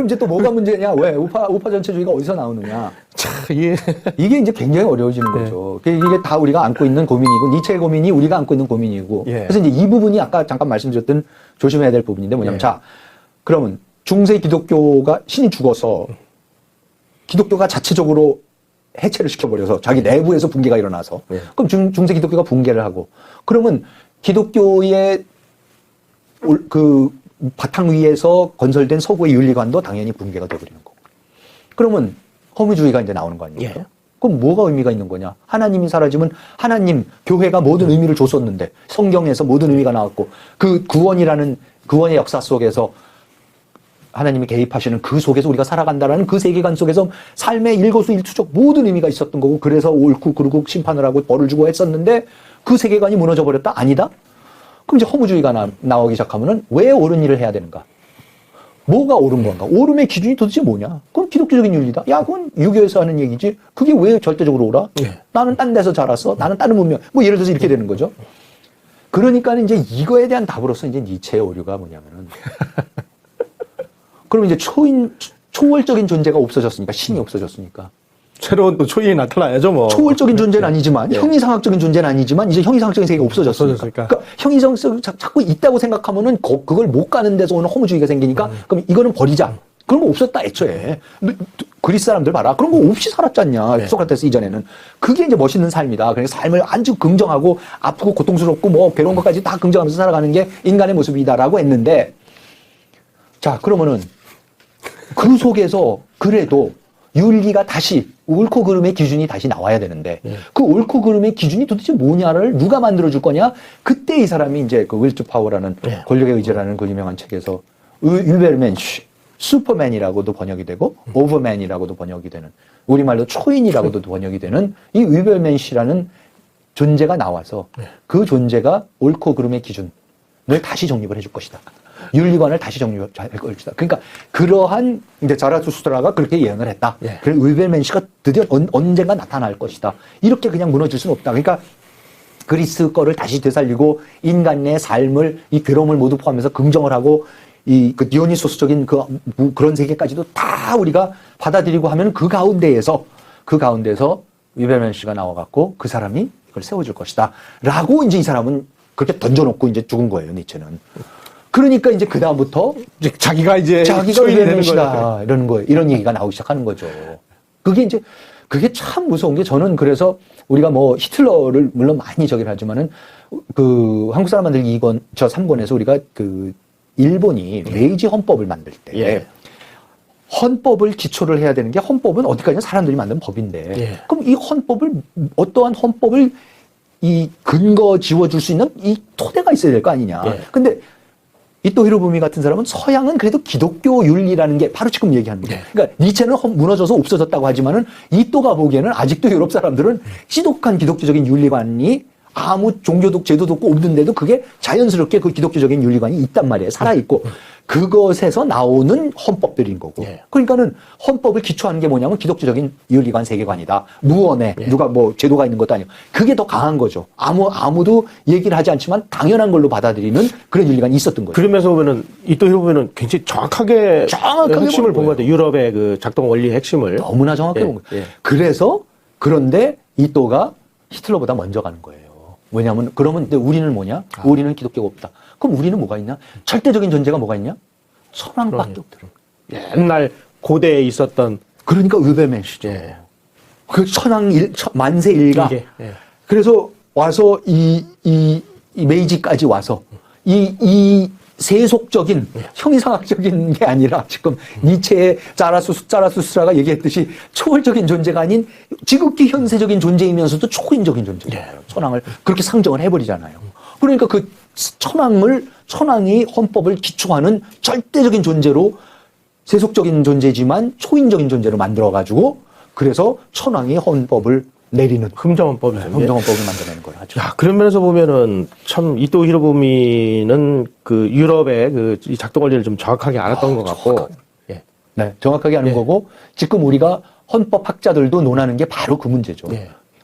이제 또 뭐가 문제냐? 왜 우파 전체주의가 어디서 나오느냐? 참, 예. 이게 이제 굉장히 어려워지는 거죠. 이게 다 우리가 안고 있는 고민이고 니체의 고민이 우리가 안고 있는 고민이고. 예. 그래서 이제 이 부분이 아까 잠깐 말씀드렸던 조심해야 될 부분인데 뭐냐면 예. 자, 그러면 중세 기독교가 신이 죽어서 기독교가 자체적으로 해체를 시켜버려서 자기 내부에서 붕괴가 일어나서 예. 그럼 중세 기독교가 붕괴를 하고 그러면 기독교의 그 바탕 위에서 건설된 서구의 윤리관도 당연히 붕괴가 되어버리는 거고 그러면 허무주의가 이제 나오는 거 아닙니까? 예. 그럼 뭐가 의미가 있는 거냐? 하나님이 사라지면 하나님, 교회가 모든 의미를 줬었는데 성경에서 모든 의미가 나왔고 그 구원의 역사 속에서 하나님이 개입하시는 그 속에서 우리가 살아간다라는 그 세계관 속에서 삶의 일거수일투족 모든 의미가 있었던 거고 그래서 옳고 그르고 심판을 하고 벌을 주고 했었는데 그 세계관이 무너져 버렸다? 아니다? 그럼 이제 허무주의가 나오기 시작하면은 왜 옳은 일을 해야 되는가? 뭐가 옳은 건가? 옳음의 기준이 도대체 뭐냐? 그건 기독교적인 윤리다. 야, 그건 유교에서 하는 얘기지. 그게 왜 절대적으로 옳아? 예. 나는 딴 데서 자랐어. 나는 다른 문명. 뭐 예를 들어서 이렇게 되는 거죠. 그러니까 이제 이거에 대한 답으로서 이제 니체의 오류가 뭐냐면은 그럼 이제 초월적인 존재가 없어졌으니까 신이 없어졌으니까 새로운 또 초인이 나타나야죠, 뭐. 초월적인 존재는 아니지만 예. 형이상학적인 존재는 아니지만 이제 형이상학적인 세계가 없어졌으니까. 그러니까 형이상학적 자꾸 있다고 생각하면은 그걸 못 가는 데서 오는 허무주의가 생기니까 그럼 이거는 버리자. 그런 거 없었다 애초에. 그리스 사람들 봐라. 그런 거 없이 살았지 않냐. 네. 소크라테스 이전에는. 그게 이제 멋있는 삶이다. 그래서 삶을 아주 긍정하고 아프고 고통스럽고 뭐 괴로운 것까지 다 긍정하면서 살아가는 게 인간의 모습이다라고 했는데 자 그러면은 그 속에서 그래도 윤리가 다시 옳고 그름의 기준이 다시 나와야 되는데 그 옳고 그름의 기준이 도대체 뭐냐를 누가 만들어줄 거냐? 그때 이 사람이 이제 그 윌 투 파워라는 권력의 의지라는 그 유명한 책에서 유베르멘쉬 슈퍼맨이라고도 번역이 되고 오버맨이라고도 번역이 되는 우리말로 초인이라고도 번역이 되는 이 유베르멘쉬라는 존재가 나와서 그 존재가 옳고 그름의 기준을 다시 정립을 해줄 것이다. 윤리관을 다시 정립할 것이다. 그러니까 그러한 이제 자라투스트라가 그렇게 예언을 했다. 예. 그래서 위벨멘시가 드디어 언젠가 나타날 것이다. 이렇게 그냥 무너질 수는 없다. 그러니까 그리스 거를 다시 되살리고 인간의 삶을 이 괴로움을 모두 포함해서 긍정을 하고 그 디오니소스적인 그런 세계까지도 다 우리가 받아들이고 하면 그 가운데에서 위벨멘시가 나와갖고 그 사람이 그걸 세워줄 것이다. 라고 이제 이 사람은 그렇게 던져놓고 이제 죽은 거예요, 니체는. 그러니까 이제 그다음부터 자기가 초인이 되는 것이다. 이런 거예요. 이런 얘기가 나오기 시작하는 거죠. 그게 참 무서운 게 저는 그래서 우리가 뭐 히틀러를 물론 많이 저기를 하지만은 그 한국 사람 만들기 2권, 저 3권에서 우리가 그 일본이 메이지 헌법을 만들 때 헌법을 기초를 해야 되는 게 헌법은 어디까지나 사람들이 만든 법인데 그럼 이 헌법을 어떠한 헌법을 이 근거 지워줄 수 있는 이 토대가 있어야 될 거 아니냐. 근데 이토 히로부미 같은 사람은 서양은 그래도 기독교 윤리라는 게 바로 지금 얘기하는 거예요. 그러니까 니체는 무너져서 없어졌다고 하지만은 이토가 보기에는 아직도 유럽 사람들은 지독한 기독교적인 윤리관이 아무 종교도 제도도 없고 없는데도 그게 자연스럽게 그 기독교적인 윤리관이 있단 말이에요. 살아있고. 그것에서 나오는 헌법들인 거고. 그러니까는 헌법을 기초하는 게 뭐냐면 기독교적인 윤리관 세계관이다. 무언에 누가 뭐 제도가 있는 것도 아니고. 그게 더 강한 거죠. 아무도 얘기를 하지 않지만 당연한 걸로 받아들이는 그런 윤리관이 있었던 거죠. 그러면서 보면은 이또 히로부미는 굉장히 정확하게 핵심을 본 것 같아요. 유럽의 그 작동 원리의 핵심을. 너무나 정확하게 본 거예요. 그래서 그런데 이또가 히틀러보다 먼저 가는 거예요. 왜냐하면 그러면 우리는 뭐냐? 우리는 기독교가 없다. 그럼 우리는 뭐가 있냐? 절대적인 존재가 뭐가 있냐? 천황밖에 없더라고요. 옛날 고대에 있었던 그러니까 의베멘시죠. 그 만세 일가. 그래서 와서 이 메이지까지 와서 이 세속적인 형이상학적인 게 아니라 지금 니체의 자라투스트라가 얘기했듯이 초월적인 존재가 아닌 지극히 현세적인 존재이면서도 초인적인 존재예요. 천황을 그렇게 상정을 해버리잖아요. 그러니까 그 천황이 헌법을 기초하는 절대적인 존재로 세속적인 존재지만 초인적인 존재로 만들어가지고 그래서 천황이 헌법을 내리는 흥정헌법을 만들어내는 거예요. 야, 그런 면에서 보면은 참 이토 히로부미는 그 유럽의 그 작동 원리를 좀 정확하게 알았던 것 같고, 정확하게 아는 거고 지금 우리가 헌법 학자들도 논하는 게 바로 그 문제죠.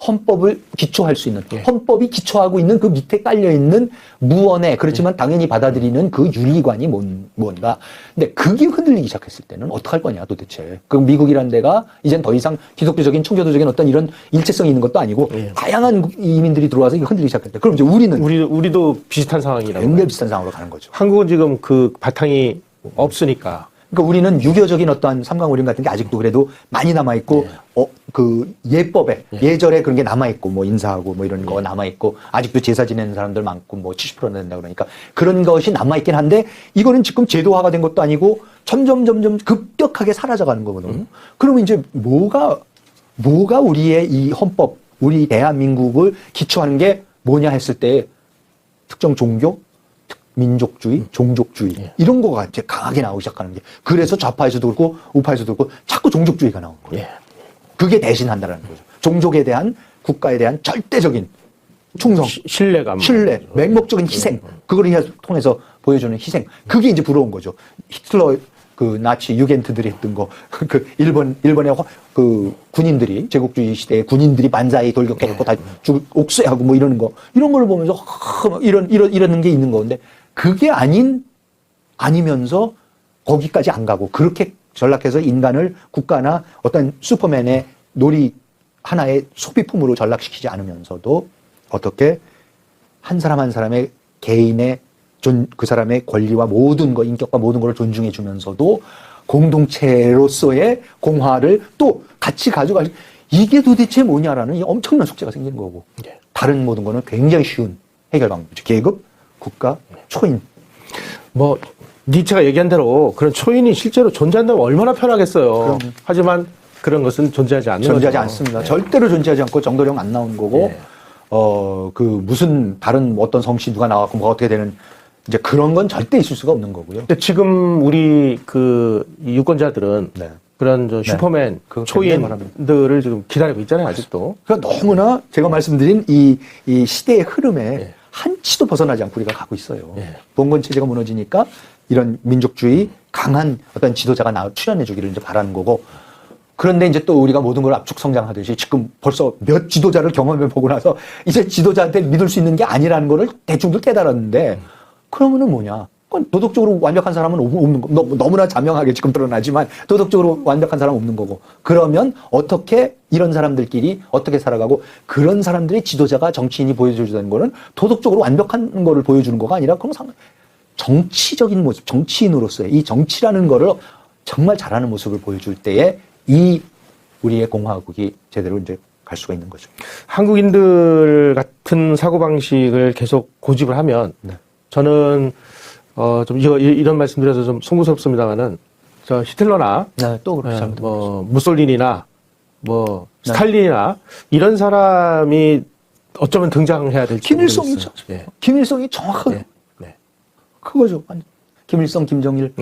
헌법을 기초할 수 있는, 헌법이 기초하고 있는 그 밑에 깔려있는 무언의, 그렇지만 당연히 받아들이는 그 윤리관이 뭔가. 근데 그게 흔들리기 시작했을 때는 어떡할 거냐, 도대체. 그 미국이란 데가 이젠 더 이상 기독교적인, 청교도적인 어떤 이런 일체성이 있는 것도 아니고, 다양한 이민들이 들어와서 이거 흔들리기 시작했대. 그럼 이제 우리도 비슷한 상황이라고. 굉장히 비슷한 상황으로 가는 거죠. 한국은 지금 그 바탕이 없으니까. 그러니까 우리는 유교적인 어떠한 삼강오륜 같은 게 아직도 그래도 많이 남아있고, 그 예법에, 예절에 그런 게 남아있고, 뭐 인사하고 뭐 이런 거 남아있고, 아직도 제사 지내는 사람들 많고, 뭐 70% 된다 그러니까 그런 것이 남아있긴 한데, 이거는 지금 제도화가 된 것도 아니고, 점점 급격하게 사라져가는 거거든요. 그러면 이제 뭐가 우리의 이 헌법, 우리 대한민국을 기초하는 게 뭐냐 했을 때, 특정 종교, 민족주의, 종족주의 이런 거가 이제 강하게 나오기 시작하는 게, 그래서 좌파에서도 그렇고 우파에서도 그렇고 자꾸 종족주의가 나오는 거예요. 그게 대신한다라는 거죠. 종족에 대한, 국가에 대한 절대적인 충성, 신뢰감, 신뢰, 맹목적인 희생, 그걸 통해서 보여주는 희생, 그게 이제 부러운 거죠. 히틀러 그 나치 유겐트들이 했던 거, 그 일본의 그 군인들이, 제국주의 시대의 군인들이 반사에 돌격해갖고 다 옥쇄하고 뭐 이러는 거, 이런 걸 보면서 이런 게 있는 건데, 그게 아니면서 거기까지 안 가고 그렇게 전락해서 인간을 국가나 어떤 슈퍼맨의 놀이 하나의 소비품으로 전락시키지 않으면서도 어떻게 한 사람 한 사람의 개인의 그 사람의 권리와 모든 거, 인격과 모든 걸 존중해 주면서도 공동체로서의 공화를 또 같이 가져갈, 이게 도대체 뭐냐라는 이 엄청난 숙제가 생기는 거고, 다른 모든 거는 굉장히 쉬운 해결 방법이죠. 계급, 국가, 초인. 뭐 니체가 얘기한 대로 그런 초인이 실제로 존재한다면 얼마나 편하겠어요. 하지만 그런 것은 존재하지 않습니다. 절대로 존재하지 않고 정도령 안 나오는 거고, 그 무슨 다른 어떤 성씨 누가 나왔고 뭐가 어떻게 되는, 이제 그런 건 절대 있을 수가 없는 거고요. 근데 지금 우리 그 유권자들은 그런 저 슈퍼맨, 초인들을 지금 기다리고 있잖아요, 아직도. 그러니까 너무나 제가 말씀드린 이 시대의 흐름에 한치도 벗어나지 않고 우리가 가고 있어요. 봉건 체제가 무너지니까 이런 민족주의 강한 어떤 지도자가 출연해 주기를 이제 바라는 거고, 그런데 이제 또 우리가 모든 걸 압축 성장하듯이 지금 벌써 몇 지도자를 경험해 보고 나서 이제 지도자한테 믿을 수 있는 게 아니라는 거를 대충들 깨달았는데, 그러면은 뭐냐? 그건 도덕적으로 완벽한 사람은 없는 거, 너무나 자명하게 지금 드러나지만 도덕적으로 완벽한 사람은 없는 거고, 그러면 어떻게 이런 사람들끼리 어떻게 살아가고, 그런 사람들의 지도자가 정치인이 보여주는 거는 도덕적으로 완벽한 거를 보여주는 거가 아니라, 그런 정치적인 모습, 정치인으로서의 이 정치라는 거를 정말 잘하는 모습을 보여줄 때에 이 우리의 공화국이 제대로 이제 갈 수가 있는 거죠. 한국인들 같은 사고방식을 계속 고집을 하면, 저는 좀 이런 말씀드려서 좀 송구스럽습니다만은, 저 히틀러나 또 그렇죠. 뭐 무솔리니나 뭐 스탈린이나 이런 사람이 어쩌면 등장해야 될지. 김일성이죠. 김일성이 정확하게 그거죠. 김일성, 김정일,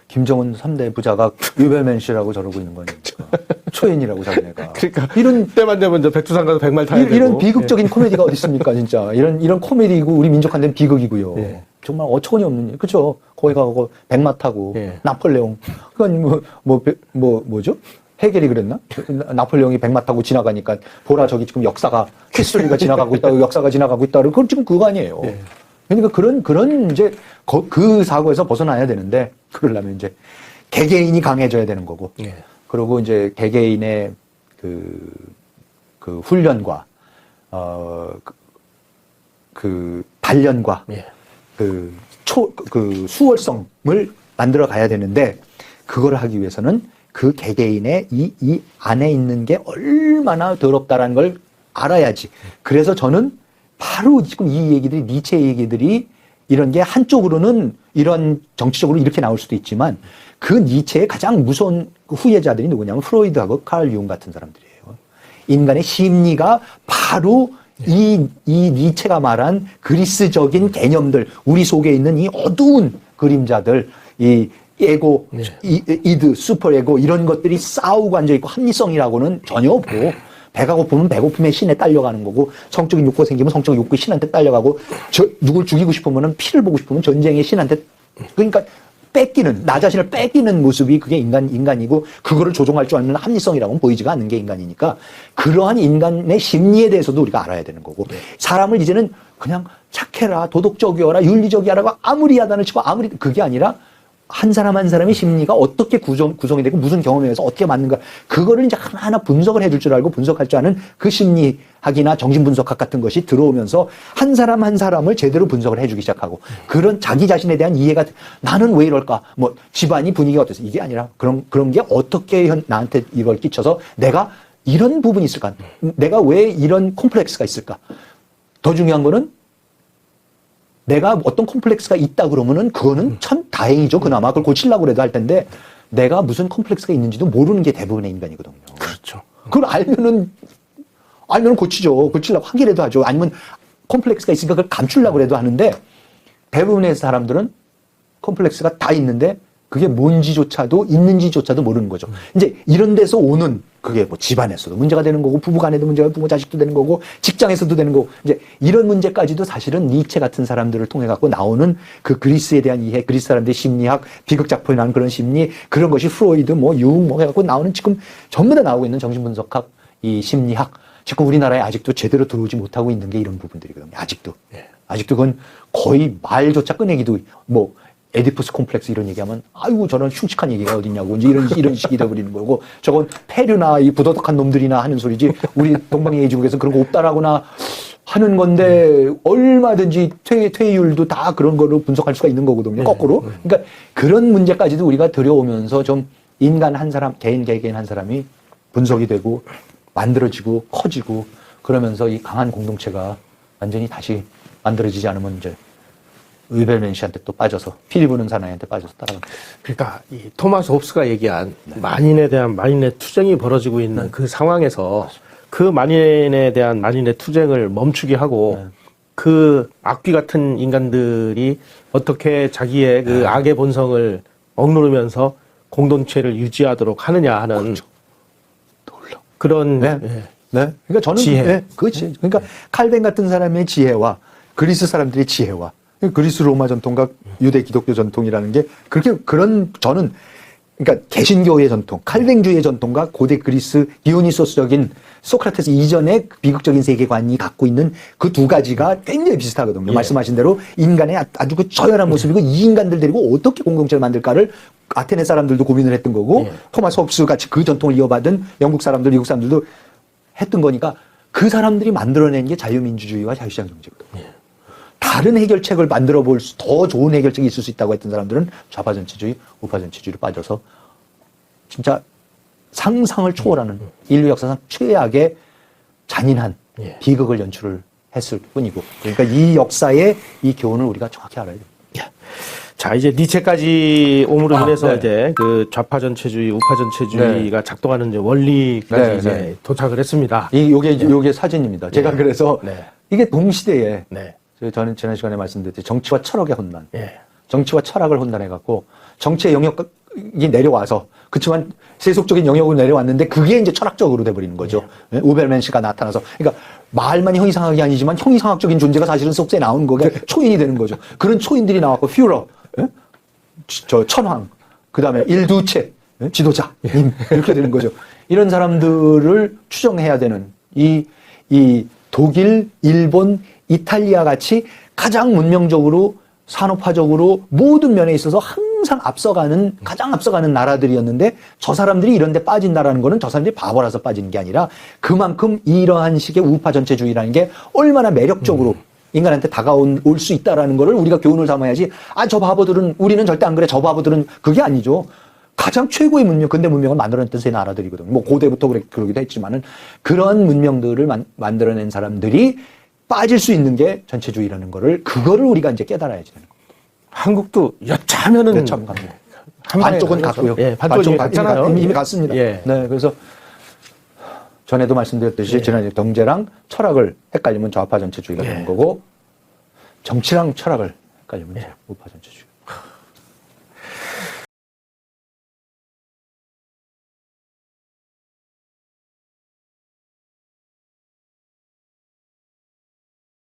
김정은 3대 부자가 유배맨씨라고 저러고 있는 거니까. 초인이라고 자기네가. 그러니까 이런 때만 되면 저 백두산 가서 백말 타야 되고. 이런 비극적인 코미디가 어디 있습니까, 진짜. 이런 코미디고 우리 민족한테는 비극이고요. 정말 어처구니 없는 일. 그렇죠. 거기 가고 백마 타고 나폴레옹. 그건 뭐죠? 해겔이 그랬나? 나폴레옹이 백마 타고 지나가니까 보라 저기 지금 역사가 히스토리가 지나가고 있다, 역사가 지나가고 있다. 그건 지금 그거 아니에요. 그러니까 그런 이제 그 사고에서 벗어나야 되는데, 그러려면 이제 개개인이 강해져야 되는 거고, 그리고 이제 개개인의 그 훈련과 그 단련과 그 수월성을 만들어 가야 되는데, 그걸 하기 위해서는 그 개개인의 이 안에 있는 게 얼마나 더럽다라는 걸 알아야지. 그래서 저는 바로 지금 이 얘기들이, 니체의 얘기들이 이런 게 한쪽으로는 이런 정치적으로 이렇게 나올 수도 있지만, 그 니체의 가장 무서운 후예자들이 누구냐면 프로이드하고 칼 융 같은 사람들이에요. 인간의 심리가 바로 이 니체가 말한 그리스적인 개념들, 우리 속에 있는 이 어두운 그림자들, 이 에고, 이드, 슈퍼에고, 이런 것들이 싸우고 앉아있고, 합리성이라고는 전혀 없고, 배가 고프면 배고픔의 신에 딸려가는 거고, 성적인 욕구가 생기면 성적인 욕구의 신한테 딸려가고, 누굴 죽이고 싶으면 피를 보고 싶으면 전쟁의 신한테, 그러니까 뺏기는, 나 자신을 뺏기는 모습이 그게 인간이고, 그거를 조종할 줄 아는 합리성이라고는 보이지가 않는 게 인간이니까, 그러한 인간의 심리에 대해서도 우리가 알아야 되는 거고, 사람을 이제는 그냥 착해라, 도덕적이어라, 윤리적이라고 아무리 야단을 치고 아무리, 그게 아니라, 한 사람 한 사람의 심리가 어떻게 구성이 되고 무슨 경험에 의해서 어떻게 맞는가, 그거를 이제 하나하나 분석을 해줄 줄 알고 분석할 줄 아는 그 심리학이나 정신분석학 같은 것이 들어오면서 한 사람 한 사람을 제대로 분석을 해주기 시작하고, 그런 자기 자신에 대한 이해가, 나는 왜 이럴까, 뭐 집안이 분위기가 어땠어, 이게 아니라 그런 게 어떻게 나한테 이걸 끼쳐서 내가 이런 부분이 있을까, 내가 왜 이런 콤플렉스가 있을까. 더 중요한 거는 내가 어떤 콤플렉스가 있다 그러면은 그거는 참 다행이죠. 그나마 그걸 고치려고 그래도 할 텐데, 내가 무슨 콤플렉스가 있는지도 모르는 게 대부분의 인간이거든요. 그렇죠. 그걸 알면은 고치죠. 고치려고 하기라도 하죠. 아니면 콤플렉스가 있으니까 그걸 감추려고 그래도 하는데, 대부분의 사람들은 콤플렉스가 다 있는데 그게 뭔지조차도 있는지조차도 모르는 거죠. 이제 이런 데서 오는, 그게 뭐 집안에서도 문제가 되는 거고, 부부 간에도 문제가, 부모 자식도 되는 거고, 직장에서도 되는 거고, 이제 이런 문제까지도 사실은 니체 같은 사람들을 통해 갖고 나오는 그 그리스에 대한 이해, 그리스 사람들의 심리학, 비극작품에 나오는 그런 심리, 그런 것이 프로이드, 뭐 융, 뭐 해갖고 나오는 지금 전부 다 나오고 있는 정신분석학, 이 심리학, 지금 우리나라에 아직도 제대로 들어오지 못하고 있는 게 이런 부분들이거든요. 아직도. 아직도 그건 거의 말조차 꺼내기도, 뭐 에디푸스 콤플렉스 이런 얘기하면, 아이고 저런 흉측한 얘기가 어딨냐고, 이제 이런 식이 돼버리는 거고, 저건 폐류나 이 부도덕한 놈들이나 하는 소리지, 우리 동방예의지국에서 그런 거 없다라고나 하는 건데, 얼마든지 퇴율도 다 그런 거로 분석할 수가 있는 거거든요. 거꾸로. 그러니까 그런 문제까지도 우리가 들여오면서 좀 인간 한 사람, 개인 한 사람이 분석이 되고 만들어지고 커지고, 그러면서 이 강한 공동체가 완전히 다시 만들어지지 않으면 이제 우벨맨 씨한테 또 빠져서, 피리 부는 사나이한테 빠져서 따라갑니다. 그러니까 이 토마스 홉스가 얘기한 만인에 대한 만인의 투쟁이 벌어지고 있는 그 상황에서 그 만인에 대한 만인의 투쟁을 멈추게 하고 그 악귀 같은 인간들이 어떻게 자기의 그 악의 본성을 억누르면서 공동체를 유지하도록 하느냐 하는 그런 네. 그러니까 저는 지혜. 그렇지. 그러니까 칼뱅 같은 사람의 지혜와 그리스 사람들의 지혜와 그리스 로마 전통과 유대 기독교 전통이라는 게 저는 그러니까 개신교의 전통, 칼뱅주의 전통과 고대 그리스 디오니소스적인 소크라테스 이전의 비극적인 세계관이 갖고 있는 그 두 가지가 굉장히 비슷하거든요. 말씀하신 대로 인간의 아주 그 처연한 모습이고, 이 인간들 데리고 어떻게 공동체를 만들까를 아테네 사람들도 고민을 했던 거고, 토마스 홉스 같이 그 전통을 이어받은 영국 사람들, 미국 사람들도 했던 거니까, 그 사람들이 만들어낸 게 자유민주주의와 자유시장 경제거든요. 다른 해결책을 만들어 볼 더 좋은 해결책이 있을 수 있다고 했던 사람들은 좌파 전체주의, 우파 전체주의로 빠져서 진짜 상상을 초월하는 인류 역사상 최악의 잔인한 비극을 연출을 했을 뿐이고, 그러니까 이 역사의 이 교훈을 우리가 정확히 알아야 돼요. 자, 이제 니체까지 오므로인해서 이제 그 좌파 전체주의, 우파 전체주의가 작동하는 이제 원리까지 이제 도착을 했습니다. 요게 사진입니다. 제가 그래서 이게 동시대에 저는 지난 시간에 말씀드렸듯이 정치와 철학의 혼란, 정치와 철학을 혼란해갖고 정치의 영역이 내려와서, 그렇지만 세속적인 영역으로 내려왔는데 그게 이제 철학적으로 돼버리는 거죠. 우벨맨 씨가 나타나서, 그러니까 말만 형이상학이 아니지만 형이상학적인 존재가 사실은 속세에 나온 거가 초인이 되는 거죠. 그런 초인들이 나왔고, 퓨러, 천황, 그 다음에 일두체, 지도자, 이렇게 되는 거죠. 이런 사람들을 추정해야 되는 이 독일, 일본, 이탈리아 같이 가장 문명적으로, 산업화적으로 모든 면에 있어서 항상 가장 앞서가는 나라들이었는데, 저 사람들이 이런 데 빠진다라는 거는 저 사람들이 바보라서 빠지는 게 아니라 그만큼 이러한 식의 우파 전체주의라는 게 얼마나 매력적으로 인간한테 다가올 수 있다라는 거를 우리가 교훈을 삼아야지, 저 바보들은, 우리는 절대 안 그래, 저 바보들은, 그게 아니죠. 가장 최고의 근대 문명을 만들어냈던 세 나라들이거든요. 뭐 고대부터 그러기도 했지만은, 그런 문명들을 만들어낸 사람들이 빠질 수 있는 게 전체주의라는 거를, 그거를 우리가 이제 깨달아야지 되는 겁니다. 한국도 여차하면은 갑니다. 반쪽은 갔고요. 반쪽은 갔잖아요. 이미 갔습니다. 그래서 전에도 말씀드렸듯이 지난주에 경제랑 철학을 헷갈리면 좌파 전체주의가 되는 거고, 정치랑 철학을 헷갈리면 우파 전체주의.